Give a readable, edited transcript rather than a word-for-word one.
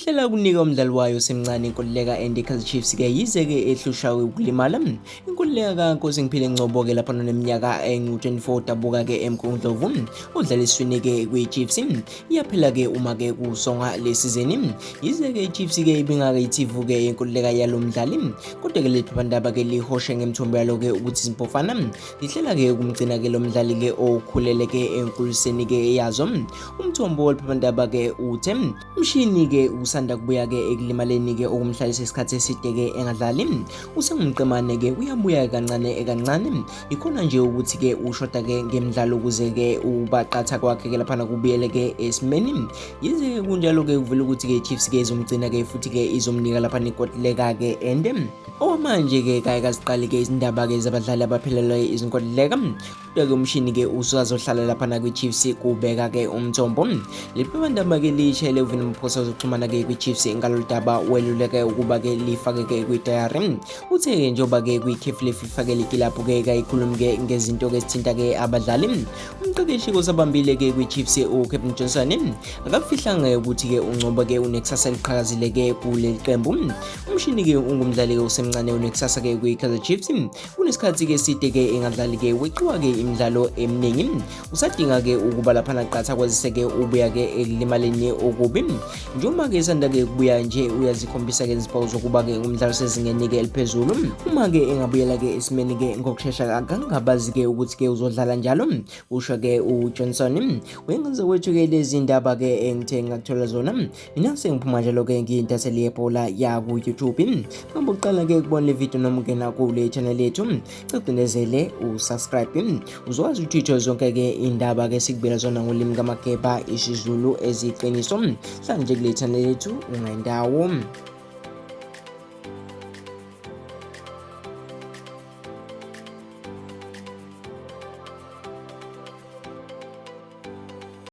Ihlela kunika umdlali wayo Osemncane inkululeka and i-Kaizer Chiefs ke yize-ke ehlusha ukulimala. Inkululeka kaNkosi Ngiphile Ngcobo-ke lapha neminyaka engu-24 dabuka-ke eMkundlovu udlala esiswini-ke kwi-Chiefs iyaphela-ke uma-ke kusonga le sizeni. Yize-ke i-Chiefs-ke ibingakayithivu-ke inkululeka yalo mdlali, kodwa-ke leli phephandaba-ke lihoshe ngemithombo yalo-ke ukuthi izimpofana lihlela-ke ukumgcina-ke lo mdlali-ke okhuleleke enkuliseni-ke yazo. Umthombo walephephandaba-ke uthe umshini-ke usanda kubuya-ke ekulimaleni-ke okumhlalisa isikhathi eside-ke engadlali. Usengumqemane-ke uyabuya kancane kancane, ikhona nje ukuthi-ke ushoda-ke ngemidlalo ukuze-ke ubaqatha kwakhe-ke laphana kubuyele-ke esimeni. Yize-ke kunjalo-ke kuvela ukuthi-ke Chiefs-ke izomgcina-ke futhi-ke izomnika laphana inkontileka-ke and okwamanje-ke kake kaziqali-ke izindaba-ke zabadlali abaphelelwe izinkontileka. Kodwa-ke umshini-ke usazohlala laphana kwi-Chiefs kubeka-ke umthombo. Leli phephandaba-ke lishayele uvini amaphosa zokuxhumana-ke kwi-Chiefs ngalolu daba weluleke ukuba-ke lifake-ke kwi-diary. Uthe-ke njengoba-ke kwi-Cafe lifakele ikilabhu-ke kayikhulumi-ke ngezinto-ke ezithinta-ke abadlali. Umqeqeshi osabambile-ke kwi-Chiefs uCaptain Johnson akafihlanga ukuthi-ke uNgcobo-ke unekusasa eliqhakazile-ke kuleli qembu. Umshini-ke ungumdlali-ke Osemncane unekusasa-ke kwi-Kaizer Chiefs. Kunesikhathi-ke eside-ke engadlali-ke weqiwa-ke imidlalo eminingi. Usadinga-ke ukuba laphana qatha kwazise-ke ubuya-ke ekulimaleni okubi. Njengoba-ke sanda-ke kubuya nje uyazikhombisa-ke izimpawu zokuba-ke umdlalo sezingeni-ke eliphezulu. Uma-ke engabuyela-ke esimeni-ke ngokushesha akangabazi-ke ukuthi-ke uzodlala njalo, usho-ke uJohnson. Uyengenza kwethu-ke lezi ndaba-ke engithe ngakuthola zona, mina sengiphuma njalo-ke ngiyintatheli yebhola yaku-YouTube. Ngaphambi kokuqala-ke kubona le video noma ungena kule channel yethu, cigcinezele usubscribe uzokwazi ukuthi uthole zonke-ke indaba-ke sikubela zona ngolimi kaMageba isiZulu eziqiniso. Hlala nje kule channel yethu ungayindawo.